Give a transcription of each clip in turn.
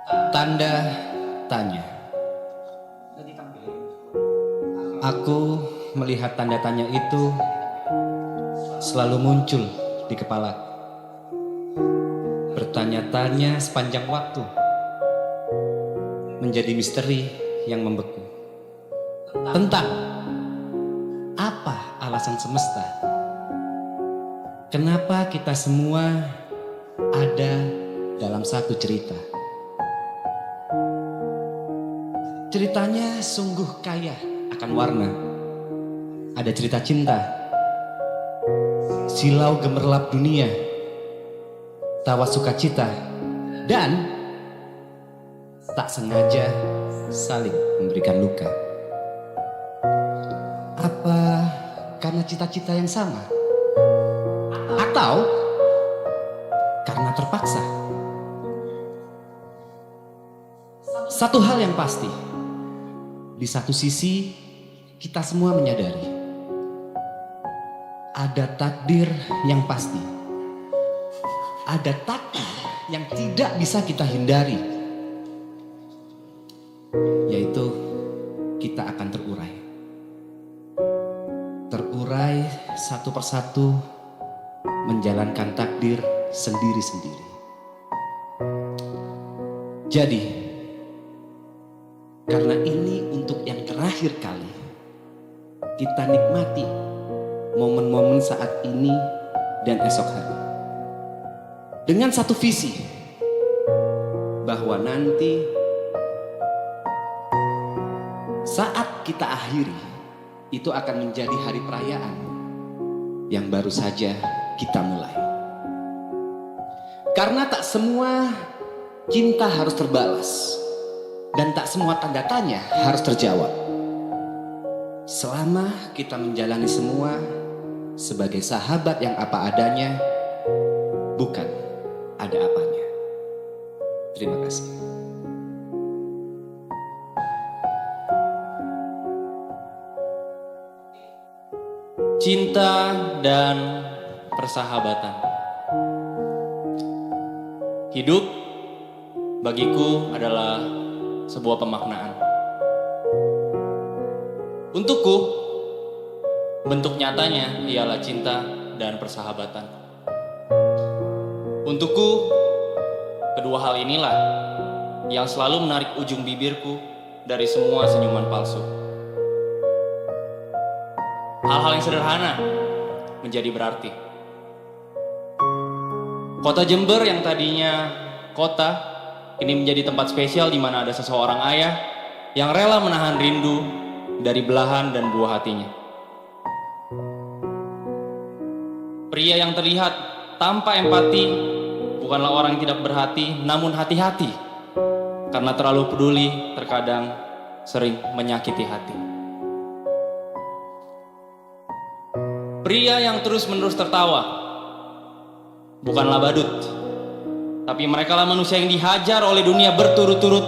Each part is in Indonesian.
Tanda tanya. Aku melihat tanda tanya itu selalu muncul di kepala. Bertanya-tanya sepanjang waktu, menjadi misteri yang membeku. Tentang apa alasan semesta? Kenapa kita semua ada dalam satu cerita? Ceritanya sungguh kaya akan warna. Ada cerita cinta, silau gemerlap dunia, tawa sukacita, dan tak sengaja saling memberikan luka. Apa karena cita-cita yang sama? Atau karena terpaksa? Satu hal yang pasti, di satu sisi kita semua menyadari ada takdir yang pasti, ada takdir yang tidak bisa kita hindari, yaitu kita akan terurai satu persatu, menjalankan takdir sendiri-sendiri. Jadi, karena ini untuk yang terakhir kali, kita nikmati momen-momen saat ini dan esok hari dengan satu visi, bahwa nanti saat kita akhiri itu akan menjadi hari perayaan yang baru saja kita mulai. Karena tak semua cinta harus terbalas, dan tak semua tanda tanya harus terjawab. Selama kita menjalani semua sebagai sahabat yang apa adanya, bukan ada apanya. Terima kasih. Cinta dan persahabatan. Hidup bagiku adalah sebuah pemaknaan. Untukku, bentuk nyatanya ialah cinta dan persahabatan. Untukku, kedua hal inilah yang selalu menarik ujung bibirku dari semua senyuman palsu. Hal-hal yang sederhana menjadi berarti. Kota Jember yang tadinya kota, ini menjadi tempat spesial di mana ada seseorang ayah yang rela menahan rindu dari belahan dan buah hatinya. Pria yang terlihat tanpa empati bukanlah orang yang tidak berhati, namun hati-hati, karena terlalu peduli terkadang sering menyakiti hati. Pria yang terus-menerus tertawa bukanlah badut, tapi merekalah manusia yang dihajar oleh dunia berturut-turut,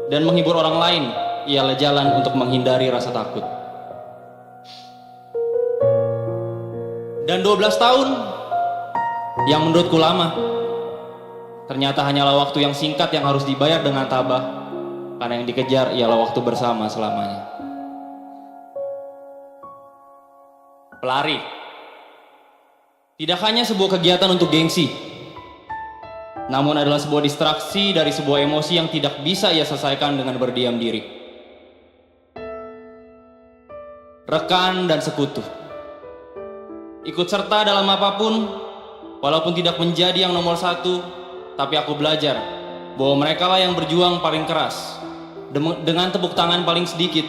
dan menghibur orang lain ialah jalan untuk menghindari rasa takut. Dan 12 tahun yang menurutku lama, ternyata hanyalah waktu yang singkat yang harus dibayar dengan tabah, karena yang dikejar ialah waktu bersama selamanya. Pelari tidak hanya sebuah kegiatan untuk gengsi, namun adalah sebuah distraksi dari sebuah emosi yang tidak bisa ia selesaikan dengan berdiam diri. Rekan dan sekutu, ikut serta dalam apapun, walaupun tidak menjadi yang nomor satu, tapi aku belajar bahwa merekalah yang berjuang paling keras, dengan tepuk tangan paling sedikit.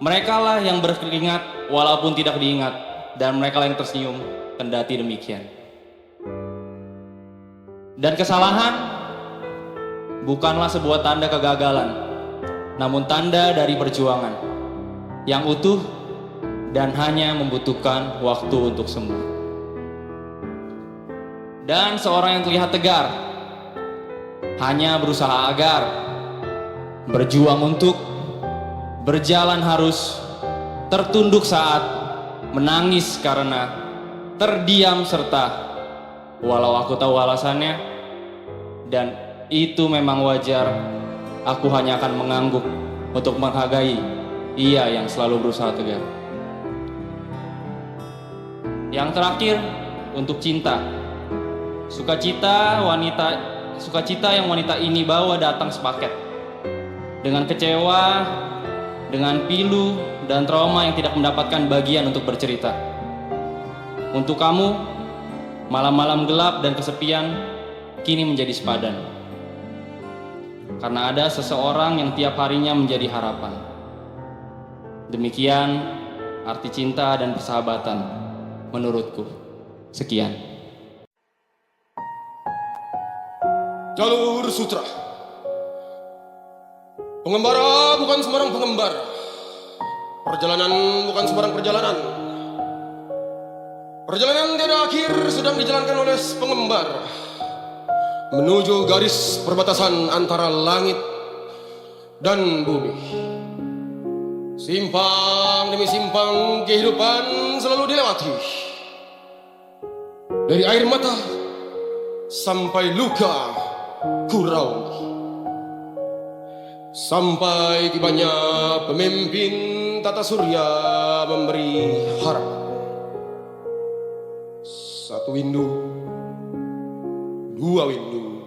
Merekalah yang berkeringat walaupun tidak diingat, dan merekalah yang tersenyum kendati demikian. Dan kesalahan bukanlah sebuah tanda kegagalan, namun tanda dari perjuangan yang utuh dan hanya membutuhkan waktu untuk sembuh. Dan seorang yang terlihat tegar hanya berusaha agar berjuang untuk, berjalan harus, tertunduk saat, menangis karena, terdiam serta, walau aku tahu alasannya, dan itu memang wajar. Aku hanya akan mengangguk untuk menghargai ia yang selalu berusaha tegar. Yang terakhir, untuk cinta. Sukacita yang wanita ini bawa datang sepaket. Dengan kecewa, dengan pilu, dan trauma yang tidak mendapatkan bagian untuk bercerita. Untuk kamu, malam-malam gelap dan kesepian kini menjadi sepadan. Karena ada seseorang yang tiap harinya menjadi harapan. Demikian arti cinta dan persahabatan menurutku. Sekian. Jalur Sutra. Pengembara bukan sembarang pengembara. Perjalanan bukan sembarang perjalanan. Perjalanan tiada akhir sedang dijalankan oleh pengembara menuju garis perbatasan antara langit dan bumi. Simpang demi simpang kehidupan selalu dilewati. Dari air mata sampai luka Kurawi, sampai tibanya pemimpin tata surya memberi harapan. Satu windu, dua windu,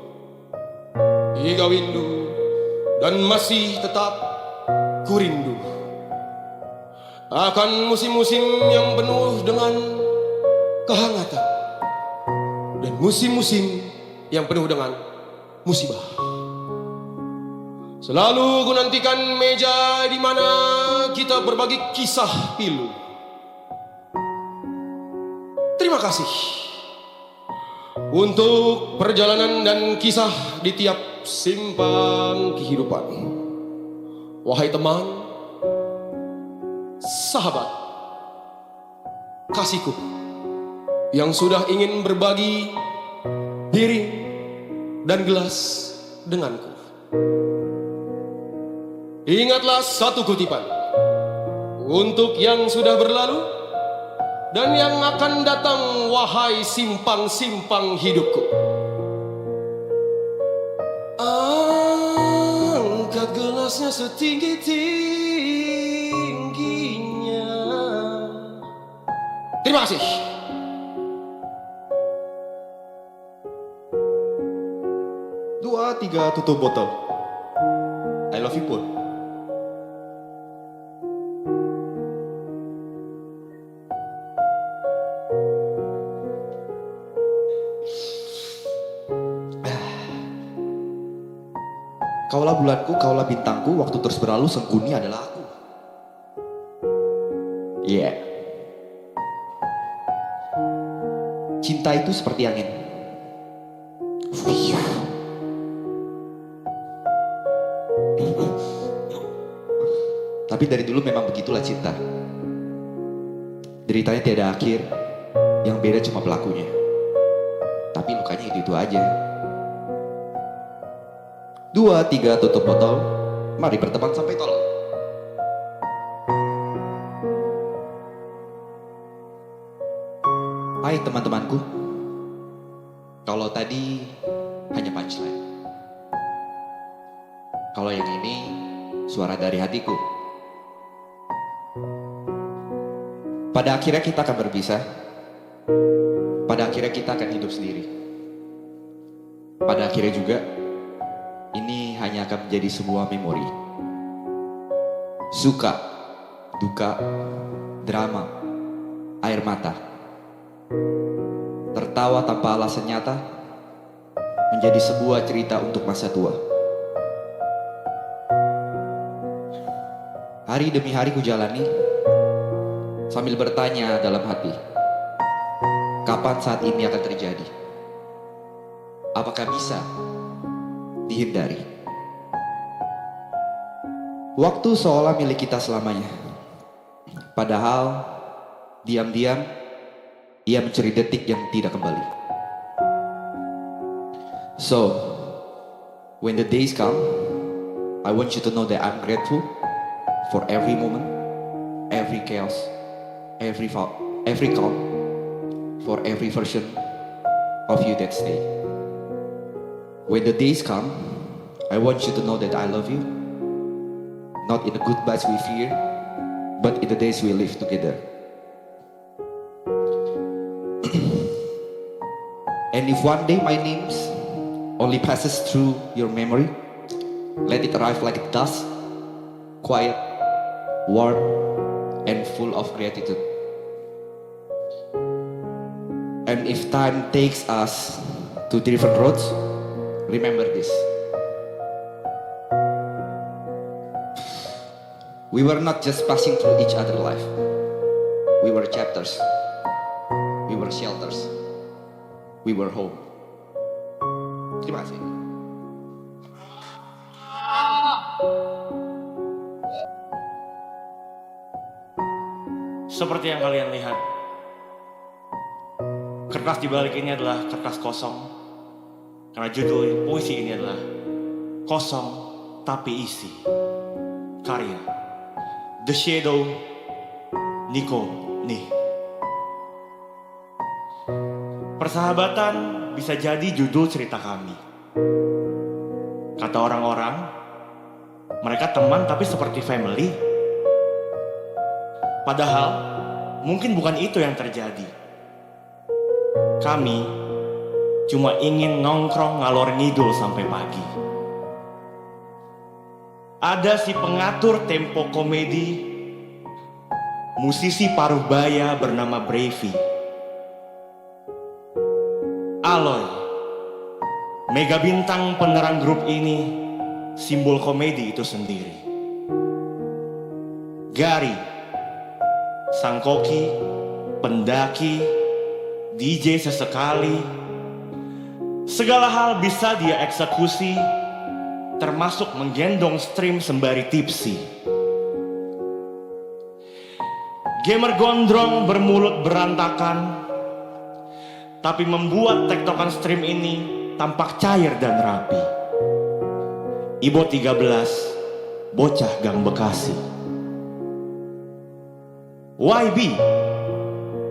tiga windu, dan masih tetap kurindu akan musim-musim yang penuh dengan kehangatan dan musim-musim yang penuh dengan musibah. Selalu ku nantikan meja di mana kita berbagi kisah pilu. Terima kasih untuk perjalanan dan kisah di tiap simpang kehidupan. Wahai teman, sahabat, kasihku yang sudah ingin berbagi piring dan gelas denganku. Ingatlah satu kutipan untuk yang sudah berlalu dan yang akan datang, wahai simpang-simpang hidupku. Angkat gelasnya setinggi-tingginya. Terima kasih. Dua, tiga, tutup botol. I love you, Pul. Kaulah bulanku, kaulah bintangku, waktu terus berlalu, Sengguni adalah aku. Yeah. Cinta itu seperti angin. Tapi dari dulu memang begitulah cinta. Deritanya tiada akhir, yang beda cuma pelakunya. Tapi lukanya itu aja. Dua, tiga, tutup botol. Mari berteman sampai tolol. Hai teman-temanku. Kalau tadi hanya punchline. Kalau yang ini suara dari hatiku. Pada akhirnya kita akan berpisah. Pada akhirnya kita akan hidup sendiri. Pada akhirnya juga ini hanya akan menjadi sebuah memori. Suka, duka, drama, air mata, tertawa tanpa alasan nyata, menjadi sebuah cerita untuk masa tua. Hari demi hari ku jalani, sambil bertanya dalam hati, kapan saat ini akan terjadi? Apakah bisa dihindari? Waktu seolah milik kita selamanya. Padahal diam-diam ia mencuri detik yang tidak kembali. So, when the days come, I want you to know that I'm grateful for every moment, every chaos, every calm, for every version of you that stay. When the days come, I want you to know that I love you. Not in the goodbyes we fear, but in the days we live together. And if one day my name only passes through your memory, let it arrive like it does, quiet, warm, and full of gratitude. And if time takes us to different roads, remember this. We were not just passing through each other's life. We were chapters. We were shelters. We were home. Terima kasih. Seperti yang kalian lihat, kertas di balik ini adalah kertas kosong. Karena judul puisi ini adalah Kosong Tapi Isi. Karya The Shadow, Nico Nih. Persahabatan bisa jadi judul cerita kami. Kata orang-orang, mereka teman tapi seperti family. Padahal mungkin bukan itu yang terjadi. Kami cuma ingin nongkrong ngalor ngidul sampai pagi. Ada si pengatur tempo komedi, musisi paruh baya bernama Brevi. Aloy, mega bintang penerang grup ini, simbol komedi itu sendiri. Gary, sang koki, pendaki, DJ sesekali, segala hal bisa dia eksekusi, termasuk menggendong stream sembari tipsi. Gamer gondrong bermulut berantakan, tapi membuat tektokan stream ini tampak cair dan rapi. Ibo 13, bocah gang Bekasi. YB,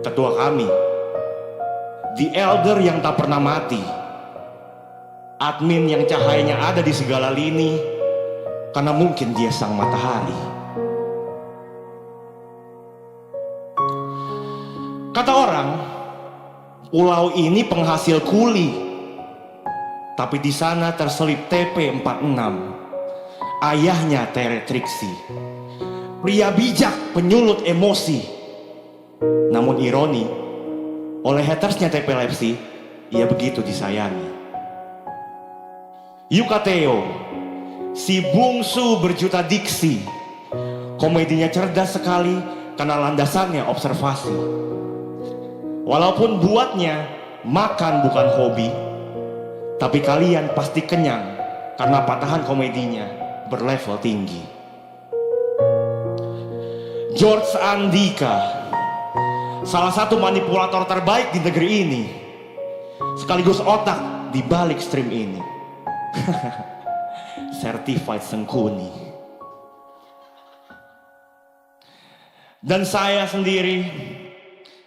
ketua kami, The Elder yang tak pernah mati, admin yang cahayanya ada di segala lini, karena mungkin dia sang matahari. Kata orang, pulau ini penghasil kuli, tapi di sana terselip TP46, ayahnya Tere Triksi, pria bijak penyulut emosi. Namun ironi, oleh hatersnya TP Lepsi, ia begitu disayangi. Yukateo, si bungsu berjuta diksi, komedinya cerdas sekali karena landasannya observasi. Walaupun buatnya makan bukan hobi, tapi kalian pasti kenyang karena patahan komedinya berlevel tinggi. George Andika, salah satu manipulator terbaik di negeri ini, sekaligus otak di balik stream ini. Certified Sengkuni. Dan saya sendiri,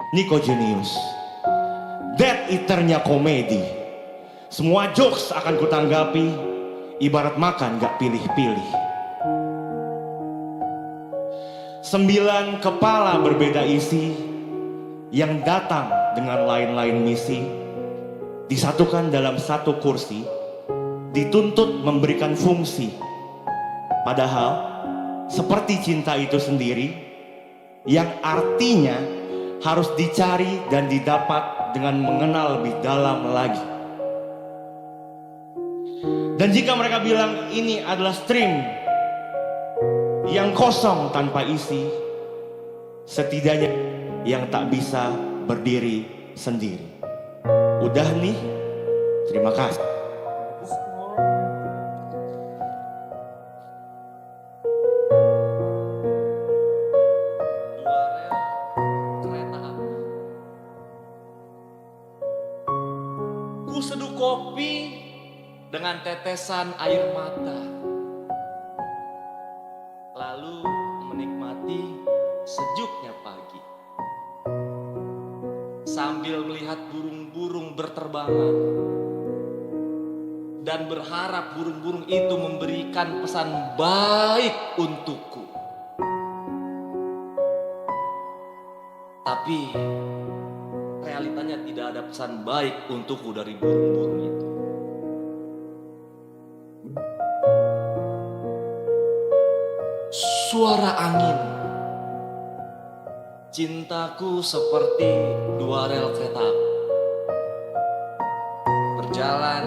Nico Genius, Death Eater-nya komedi. Semua jokes akan kutanggapi, ibarat makan gak pilih-pilih. 9 kepala berbeda isi, yang datang dengan lain-lain misi, disatukan dalam satu kursi, dituntut memberikan fungsi. Padahal seperti cinta itu sendiri, yang artinya harus dicari dan didapat dengan mengenal lebih dalam lagi. Dan jika mereka bilang ini adalah stream yang kosong tanpa isi, setidaknya yang tak bisa berdiri sendiri. Udah nih, terima kasih. Ku seduh kopi dengan tetesan air mata, lalu menikmati sejuknya pagi, sambil melihat burung-burung berterbangan dan berharap burung-burung itu memberikan pesan baik untukku. Tapi realitanya tidak ada pesan baik untukku dari burung-burung itu. Suara angin. Cintaku seperti dua rel kereta api. Berjalan,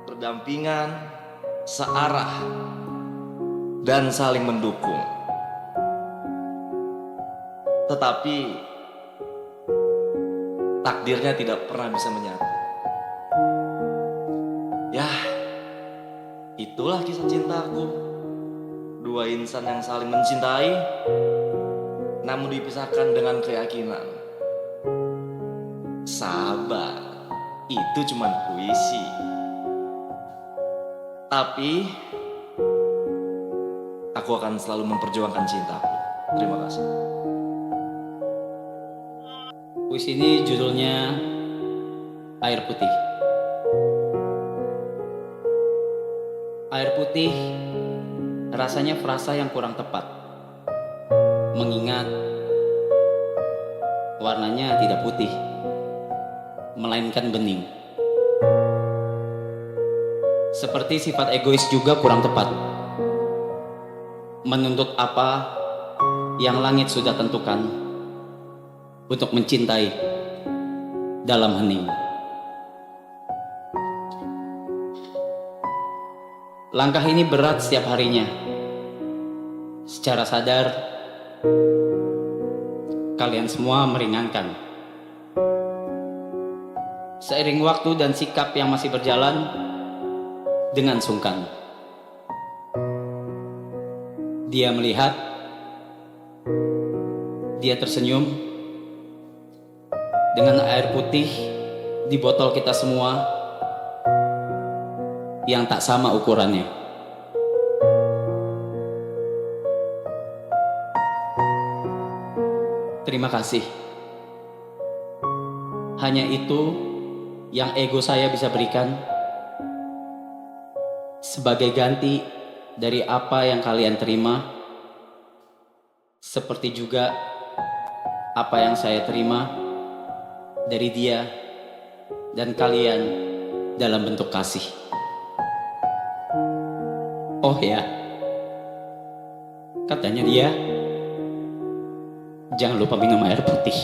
berdampingan, searah, dan saling mendukung. Tetapi takdirnya tidak pernah bisa menyatu. Ya, itulah kisah cintaku. Dua insan yang saling mencintai, namun dipisahkan dengan keyakinan. Sabar, itu cuma puisi. Tapi aku akan selalu memperjuangkan cintaku. Terima kasih. Puisi ini judulnya Air Putih. Air putih rasanya frasa yang kurang tepat, mengingat warnanya tidak putih, melainkan bening. Seperti sifat egois juga kurang tepat, menuntut apa yang langit sudah tentukan untuk mencintai dalam hening. Langkah ini berat setiap harinya. Secara sadar, kalian semua meringankan. Seiring waktu dan sikap yang masih berjalan dengan sungkan. Dia melihat, dia tersenyum dengan air putih di botol kita semua yang tak sama ukurannya. Terima kasih. Hanya itu yang ego saya bisa berikan sebagai ganti dari apa yang kalian terima, seperti juga apa yang saya terima dari dia dan kalian dalam bentuk kasih. Oh ya, katanya dia jangan lupa minum air putih.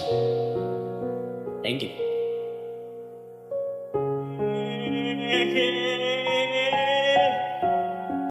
Thank you.